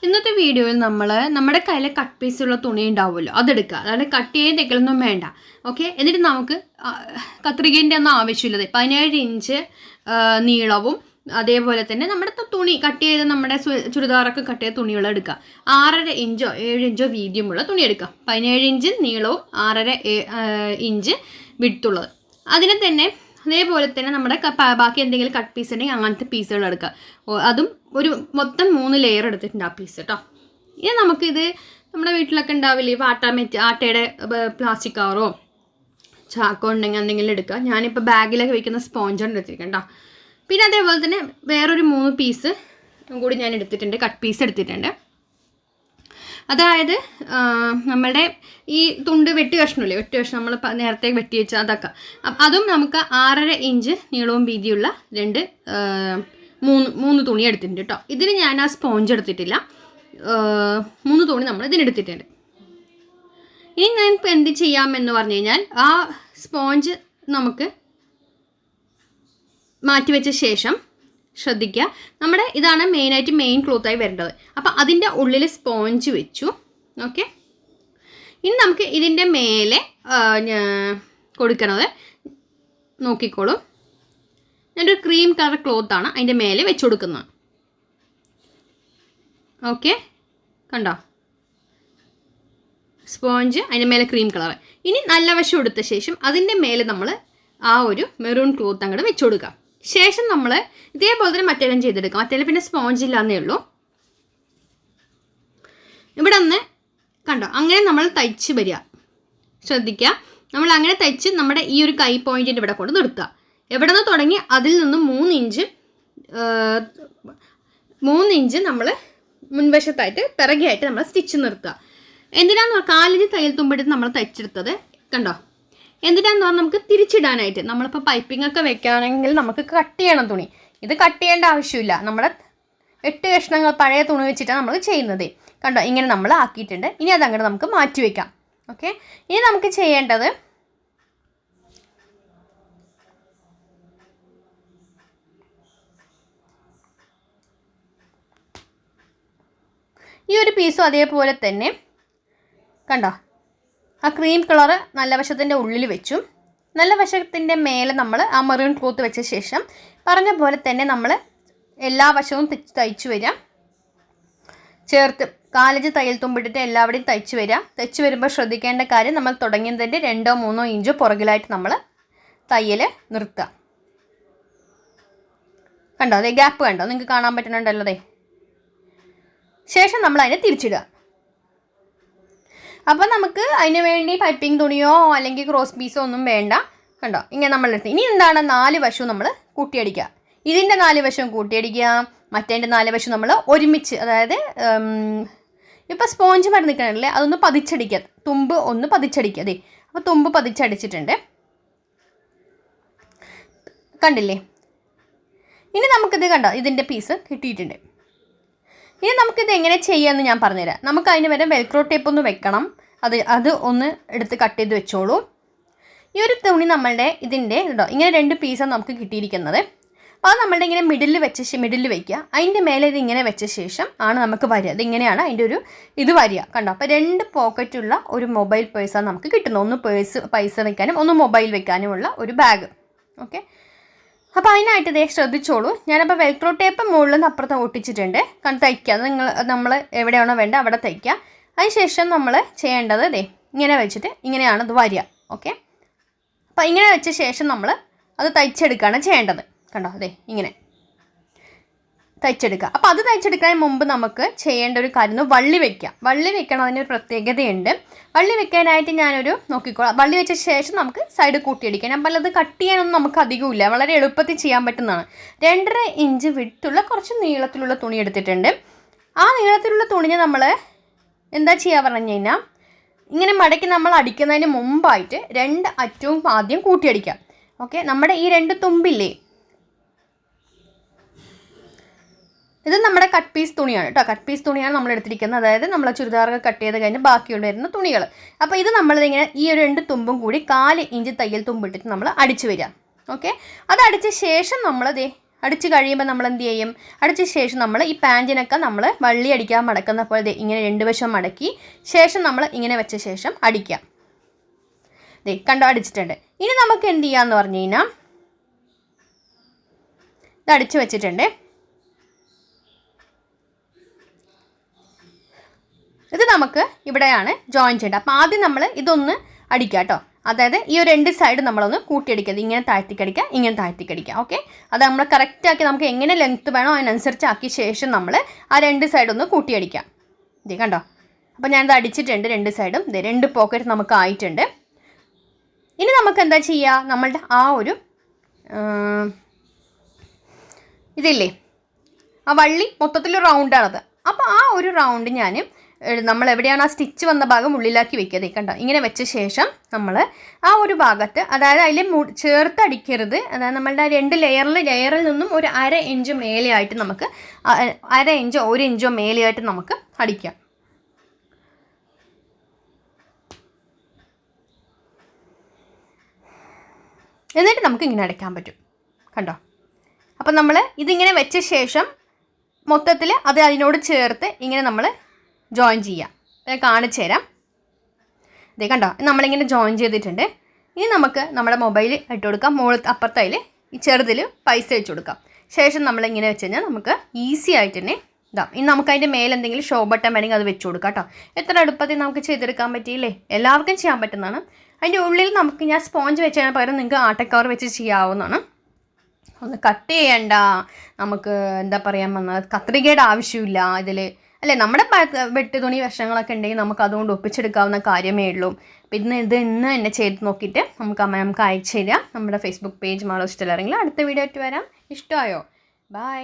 ഇന്നത്തെ വീഡിയോയിൽ നമ്മുടെ കയ്യിൽ കട്ട് പീസുള്ള തുണി ഉണ്ടാവുമല്ലോ, അതെടുക്കുക. അതായത് കട്ട് ചെയ്യാൻ തെക്കലൊന്നും വേണ്ട. ഓക്കെ, എന്നിട്ട് നമുക്ക് കത്രികേൻ്റെ ഒന്നും ആവശ്യമില്ലത് 17 ഇഞ്ച് നീളവും അതേപോലെ തന്നെ നമ്മുടെ തുണി കട്ട് ചെയ്ത് നമ്മുടെ ചുരിദാറൊക്കെ കട്ട് ചെയ്ത തുണികൾ എടുക്കുക. 6.5 ഇഞ്ചോ 7 ഇഞ്ചോ വീതിയുമുള്ള തുണി എടുക്കുക. 17 ഇഞ്ച് നീളവും 6.5 ഇഞ്ച് വിഡ്ത്തുള്ളത്. അതിനെ തന്നെ അതേപോലെ തന്നെ നമ്മുടെ ബാക്കി എന്തെങ്കിലും കട്ട് പീസ് ഉണ്ടെങ്കിൽ അങ്ങനത്തെ പീസുകൾ എടുക്കുക. അതും ഒരു മൊത്തം 3 ലെയർ എടുത്തിട്ടുണ്ട് ആ പീസ് കേട്ടോ. ഇനി നമുക്കിത് നമ്മുടെ വീട്ടിലൊക്കെ ഉണ്ടാവില്ലേ, ആട്ടയുടെ പ്ലാസ്റ്റിക് കവറോ ചാക്കോ ഉണ്ടെങ്കിൽ എന്തെങ്കിലും എടുക്കുക. ഞാനിപ്പോൾ ബാഗിലൊക്കെ വയ്ക്കുന്ന സ്പോഞ്ചാണ് എടുത്തിരിക്കുന്നത് കേട്ടോ. പിന്നെ അതേപോലെ തന്നെ വേറൊരു 3 പീസ് കൂടി ഞാൻ എടുത്തിട്ടുണ്ട്, കട്ട് പീസ് എടുത്തിട്ടുണ്ട്. അതായത് നമ്മുടെ ഈ തുണ്ട് വെട്ടി കഷ്ണമില്ലേ, വെട്ടി കഷ്ണം നമ്മൾ നേരത്തെ വെട്ടി വെച്ച അതൊക്കെ, അതും നമുക്ക് 6.5 ഇഞ്ച് നീളവും വീതിയുള്ള 3 തുണി എടുത്തിട്ടുണ്ട് കേട്ടോ. ഇതിന് ഞാൻ ആ സ്പോഞ്ച് എടുത്തിട്ടില്ല, 3 തുണി നമ്മൾ ഇതിനെടുത്തിട്ടുണ്ട്. ഇനി ഞാൻ ഇപ്പോൾ എന്ത് ചെയ്യാമെന്ന് പറഞ്ഞു കഴിഞ്ഞാൽ, ആ സ്പോഞ്ച് നമുക്ക് മാറ്റിവെച്ച ശേഷം ശ്രദ്ധിക്കുക, നമ്മുടെ ഇതാണ് മെയിൻ ക്ലോത്തായി വരേണ്ടത്. അപ്പോൾ അതിൻ്റെ ഉള്ളിൽ സ്പോഞ്ച് വെച്ചു. ഓക്കെ, ഇനി നമുക്ക് ഇതിൻ്റെ മേലെ കൊടുക്കണത് നോക്കിക്കോളൂ. ഞാനൊരു ക്രീം കളർ ക്ലോത്താണ് അതിൻ്റെ മേലെ വെച്ച് കൊടുക്കുന്നത്. ഓക്കെ, കണ്ടോ, സ്പോഞ്ച് അതിൻ്റെ മേലെ ക്രീം കളർ. ഇനി നല്ല വശം എടുത്ത ശേഷം അതിൻ്റെ മേലെ നമ്മൾ ആ ഒരു മെറൂൺ ക്ലോത്ത് അങ്ങോട്ട് വെച്ച് കൊടുക്കാം. ശേഷം നമ്മൾ ഇതേപോലെ തന്നെ മറ്റേലും ചെയ്തെടുക്കാം. മറ്റേലും പിന്നെ സ്പോഞ്ച് ഇല്ലാന്നേ ഉള്ളൂ. ഇവിടെ ഒന്ന് കണ്ടോ, അങ്ങനെ നമ്മൾ തയ്ച്ച് വരിക. ശ്രദ്ധിക്കുക, നമ്മൾ അങ്ങനെ തയ്ച്ച് നമ്മുടെ ഈ ഒരു കൈ പോയിന്റിൻ്റെ ഇവിടെ കൊണ്ട് നിർത്തുക. എവിടെ നിന്ന് തുടങ്ങി അതിൽ നിന്ന് 3 ഇഞ്ച് നമ്മൾ മുൻവശത്തായിട്ട് പിറകെയായിട്ട് നമ്മൾ സ്റ്റിച്ച് നിർത്തുക. എന്തിനാന്ന് 4 ഇഞ്ച് തയ്യൽ തുമ്പെടുത്ത് നമ്മൾ തയ്ച്ചെടുത്തത് കണ്ടോ. എന്തിനാന്ന് പറഞ്ഞാൽ നമുക്ക് തിരിച്ചിടാനായിട്ട്. നമ്മളിപ്പോൾ പൈപ്പിംഗ് ഒക്കെ വെക്കുകയാണെങ്കിൽ നമുക്ക് കട്ട് ചെയ്യണം തുണി. ഇത് കട്ട് ചെയ്യേണ്ട ആവശ്യമില്ല, നമ്മുടെ 8 കഷ്ണങ്ങൾ പഴയ തുണി വെച്ചിട്ടാണ് നമ്മൾ ചെയ്യുന്നത്. കണ്ടോ, ഇങ്ങനെ നമ്മൾ ആക്കിയിട്ടുണ്ട്. ഇനി അതങ്ങോട്ട് നമുക്ക് മാറ്റി വയ്ക്കാം. ഓക്കെ, ഇനി നമുക്ക് ചെയ്യേണ്ടത് ഈ ഒരു പീസും അതേപോലെ തന്നെ കണ്ടോ, ആ ക്രീം കളറ് നല്ല വശത്തിൻ്റെ ഉള്ളിൽ വെച്ചു. നല്ല വശത്തിൻ്റെ മേലെ നമ്മൾ ആ മെറൂൺ ക്ലോത്ത് വെച്ച ശേഷം പറഞ്ഞ പോലെ തന്നെ നമ്മൾ എല്ലാ വശവും തയ്ച്ചു വരിക. ചേർത്ത് 4 ഇഞ്ച് തയ്യൽ തുമ്പിട്ടിട്ട് എല്ലാവിടെയും തയ്ച്ചു വരിക. തയ്ച്ചു വരുമ്പോൾ ശ്രദ്ധിക്കേണ്ട കാര്യം, നമ്മൾ തുടങ്ങിയതിൻ്റെ 2-3 ഇഞ്ച് പുറകിലായിട്ട് നമ്മൾ തയ്യൽ നിർത്തുക. കണ്ടോ, അതെ ഗ്യാപ്പ് കണ്ടോ, നിങ്ങൾക്ക് കാണാൻ പറ്റുന്നുണ്ടല്ലോ. അതെ, ശേഷം നമ്മൾ അതിനെ തിരിച്ചിടുക. അപ്പോൾ നമുക്ക് അതിന് വേണ്ടി പൈപ്പിംഗ് തുണിയോ അല്ലെങ്കിൽ ക്രോസ് പീസോ ഒന്നും വേണ്ട. കണ്ടോ, ഇങ്ങനെ നമ്മളെടുത്ത് ഇനി എന്താണ് 4 വശവും നമ്മൾ കൂട്ടിയടിക്കുക. ഇതിൻ്റെ 4 വശവും കൂട്ടിയടിക്കുക, മറ്റേൻ്റെ 4 വശവും നമ്മൾ ഒരുമിച്ച്, അതായത് ഇപ്പോൾ സ്പോഞ്ച് മരുന്ന് നിൽക്കണല്ലേ, അതൊന്ന് പതിച്ചടിക്കുക. തുമ്പ് ഒന്ന് പതിച്ചടിക്കുക. അതെ, അപ്പോൾ തുമ്പ് പതിച്ചടിച്ചിട്ടുണ്ട്, കണ്ടില്ലേ. ഇനി നമുക്കിത് കണ്ടോ, ഇതിൻ്റെ പീസ് കിട്ടിയിട്ടുണ്ട്. ഇനി നമുക്കിത് എങ്ങനെ ചെയ്യാമെന്ന് ഞാൻ പറഞ്ഞുതരാം. നമുക്ക് അതിന് വരെ വെൽക്രോ ടേപ്പ് ഒന്ന് വെക്കണം. അത് ഒന്ന് എടുത്ത് കട്ട് ചെയ്ത് വെച്ചോളൂ. ഈ ഒരു തുണി നമ്മളുടെ ഇതിൻ്റെ കേട്ടോ, ഇങ്ങനെ 2 പീസാണ് നമുക്ക് കിട്ടിയിരിക്കുന്നത്. അത് നമ്മളുടെ ഇങ്ങനെ മിഡിൽ വയ്ക്കുക. അതിൻ്റെ മേലെ ഇത് ഇങ്ങനെ വെച്ച ശേഷം ആണ് നമുക്ക് വരിക. ഇതിങ്ങനെയാണ് അതിൻ്റെ ഒരു ഇത് വരിക. കണ്ടോ, അപ്പോൾ 2 പോക്കറ്റുള്ള ഒരു മൊബൈൽ പേഴ്സാണ് നമുക്ക് കിട്ടുന്നത്. ഒന്ന് പൈസ വെക്കാനും ഒന്ന് മൊബൈൽ വെക്കാനുമുള്ള ഒരു ബാഗ്. ഓക്കെ, അപ്പോൾ അതിനായിട്ട് ഇതേ ശ്രദ്ധിച്ചോളൂ. ഞാനപ്പോൾ വെൽക്രോ ടേപ്പ് മുകളിൽ നിന്ന് അപ്പുറത്ത് ഒട്ടിച്ചിട്ടുണ്ട്. തയ്ക്കുക, നമ്മൾ എവിടെയാണോ വേണ്ട അവിടെ തയ്ക്കുക. അതിനുശേഷം നമ്മൾ ചെയ്യേണ്ടത് ഇതേ ഇങ്ങനെ വെച്ചിട്ട് ഇങ്ങനെയാണ് ഇത് വരിക. ഓക്കെ, അപ്പോൾ ഇങ്ങനെ വെച്ച ശേഷം നമ്മൾ അത് തയ്ച്ചെടുക്കുകയാണ് ചെയ്യേണ്ടത്. കണ്ടോ, അതെ ഇങ്ങനെ തയ്ച്ചെടുക്കുക. അപ്പോൾ അത് തയ്ച്ചെടുക്കാൻ മുമ്പ് നമുക്ക് ചെയ്യേണ്ട ഒരു കാര്യം വള്ളി വയ്ക്കുക. വള്ളി വെക്കണം, അതിനൊരു പ്രത്യേകതയുണ്ട്. വള്ളി വെക്കാനായിട്ട് ഞാനൊരു നോക്കിക്കോളാം. വള്ളി വെച്ച ശേഷം നമുക്ക് സൈഡ് കൂട്ടിയടിക്കാം. ഞാൻ പലത് കട്ട് ചെയ്യാനൊന്നും നമുക്ക് അധികമില്ല, വളരെ എളുപ്പത്തിൽ ചെയ്യാൻ പറ്റുന്നതാണ്. 2.5 ഇഞ്ച് വിട്ടുള്ള കുറച്ച് നീളത്തിലുള്ള തുണി എടുത്തിട്ടുണ്ട്. ആ നീളത്തിലുള്ള തുണിയെ നമ്മൾ എന്താ ചെയ്യുക പറഞ്ഞു കഴിഞ്ഞാൽ, ഇങ്ങനെ മടക്കി നമ്മൾ അടിക്കുന്നതിന് മുമ്പായിട്ട് 2 അറ്റവും ആദ്യം കൂട്ടിയടിക്കാം. ഓക്കെ, നമ്മുടെ ഈ 2 തുമ്പില്ലേ, ഇത് നമ്മുടെ കട്ട് പീസ് തുണിയാണ് കേട്ടോ. കട്ട് പീസ് തുണിയാണ് നമ്മൾ എടുത്തിരിക്കുന്നത്. അതായത് നമ്മൾ ചുരിദാറൊക്കെ കട്ട് ചെയ്ത് കഴിഞ്ഞ് ബാക്കിയുള്ള വരുന്ന തുണികൾ. അപ്പോൾ ഇത് നമ്മളിങ്ങനെ ഈ ഒരു 2 തുമ്പും കൂടി 4 ഇഞ്ച് തയ്യൽ തുമ്പിട്ടിട്ട് നമ്മൾ അടിച്ചു വരിക. ഓക്കെ, അത് അടിച്ച ശേഷം നമ്മൾ അടിച്ച് കഴിയുമ്പോൾ നമ്മൾ എന്ത് ചെയ്യും? അടിച്ച ശേഷം നമ്മൾ ഈ പാൻറ്റിനൊക്കെ നമ്മൾ വള്ളി അടിക്കാൻ മടക്കുന്ന പോലെ ഇങ്ങനെ 2 വശം മടക്കി ശേഷം നമ്മൾ ഇങ്ങനെ വെച്ച ശേഷം അടിക്കാം. കണ്ടോ, അടിച്ചിട്ടുണ്ട്. ഇനി നമുക്ക് എന്ത് ചെയ്യാമെന്ന് പറഞ്ഞു കഴിഞ്ഞാൽ ഇത് അടിച്ച് വെച്ചിട്ടുണ്ട്. ഇത് നമുക്ക് ഇവിടെയാണ് ജോയിൻ ചെയ്യേണ്ടത്. അപ്പോൾ ആദ്യം നമ്മൾ ഇതൊന്ന് അടിക്കുക കേട്ടോ. അതായത് ഈ ഒരു 2 സൈഡ് നമ്മളൊന്ന് കൂട്ടിയടിക്കുക. ഇങ്ങനെ താഴ്ത്തിക്കടിക്കുക, ഇങ്ങനെ താഴ്ത്തിക്കടിക്കുക. ഓക്കെ, അത് നമ്മൾ കറക്റ്റാക്കി നമുക്ക് എങ്ങനെ ലെങ്ത്ത് വേണോ അതിനനുസരിച്ച് ആക്കിയ ശേഷം നമ്മൾ ആ 2 സൈഡൊന്ന് കൂട്ടിയടിക്കാം. ഇത് കണ്ടോ. അപ്പോൾ ഞാനിത് അടിച്ചിട്ടുണ്ട് 2 സൈഡും. ഇത് 2 പോക്കറ്റ് നമുക്ക് ആയിട്ടുണ്ട്. ഇനി നമുക്ക് എന്താ ചെയ്യുക? നമ്മളുടെ ആ ഒരു ഇതില്ലേ, ആ വള്ളി മൊത്തത്തിൽ റൗണ്ടാണത്. അപ്പോൾ ആ ഒരു റൗണ്ട് ഞാൻ നമ്മൾ എവിടെയാണ് ആ സ്റ്റിച്ച് വന്ന ഭാഗം ഉള്ളിലാക്കി വെക്കുക. കണ്ടോ, ഇങ്ങനെ വെച്ച ശേഷം നമ്മൾ ആ ഒരു ഭാഗത്ത്, അതായത് അതിൽ ചേർത്ത് അടിക്കരുത്. അതായത് നമ്മളുടെ 2 ലെയറിൽ നിന്നും ഒരു 1/2 ഇഞ്ച് മേലെയായിട്ട് നമുക്ക് 1/2 ഇഞ്ചോ 1 ഇഞ്ചോ മേലെയായിട്ട് നമുക്ക് അടിക്കാം. എന്നിട്ട് നമുക്ക് ഇങ്ങനെ അടിക്കാൻ പറ്റും. കണ്ടോ. അപ്പം നമ്മൾ ഇതിങ്ങനെ വെച്ച ശേഷം മൊത്തത്തിൽ അത് അതിനോട് ചേർത്ത് ഇങ്ങനെ നമ്മൾ ജോയിൻ ചെയ്യാം. ഞാൻ കാണിച്ചു തരാം. ഇതേ കണ്ടോ, നമ്മളിങ്ങനെ ജോയിൻ ചെയ്തിട്ടുണ്ട്. ഇനി നമുക്ക് നമ്മുടെ മൊബൈൽ ഇട്ട് കൊടുക്കാം. അപ്പുറത്തതിൽ ഈ ചെറുതിൽ പൈസ വെച്ച് കൊടുക്കാം. ശേഷം നമ്മളിങ്ങനെ വെച്ച് കഴിഞ്ഞാൽ നമുക്ക് ഈസി ആയിട്ട് തന്നെ ഇനി നമുക്ക് അതിൻ്റെ മേലെ എന്തെങ്കിലും ഷോ ബട്ടൺ വേണമെങ്കിൽ അത് വെച്ച് കൊടുക്കാം കേട്ടോ. എത്ര എളുപ്പത്തിൽ നമുക്ക് ചെയ്തെടുക്കാൻ പറ്റിയില്ലേ? എല്ലാവർക്കും ചെയ്യാൻ പറ്റുന്നതാണ്. അതിൻ്റെ ഉള്ളിൽ നമുക്ക് ഞാൻ സ്പോഞ്ച് വെച്ചതിന് പകരം നിങ്ങൾക്ക് ആട്ടക്കവർ വെച്ച് ചെയ്യാവുന്നതാണ്. ഒന്ന് കട്ട് ചെയ്യണ്ട, നമുക്ക് എന്താ പറയാൻ വന്നത്, കത്രികയുടെ ആവശ്യമില്ല ഇതിൽ അല്ലേ. നമ്മുടെ വെട്ട് തുണി വശങ്ങളൊക്കെ ഉണ്ടെങ്കിൽ നമുക്ക് അതുകൊണ്ട് ഒപ്പിച്ചെടുക്കാവുന്ന കാര്യമേ ഉള്ളൂ. അപ്പം ഇത് ഇന്ന് എന്നെ ചെയ്ത് നോക്കിയിട്ട് നമുക്ക് അയച്ചു തരാം. നമ്മുടെ ഫേസ്ബുക്ക് പേജ് മാളൂസ് ടെയിലറിംഗിൽ അടുത്ത വീഡിയോ ആയിട്ട് വരാം. ഇഷ്ടമായോ? ബൈ.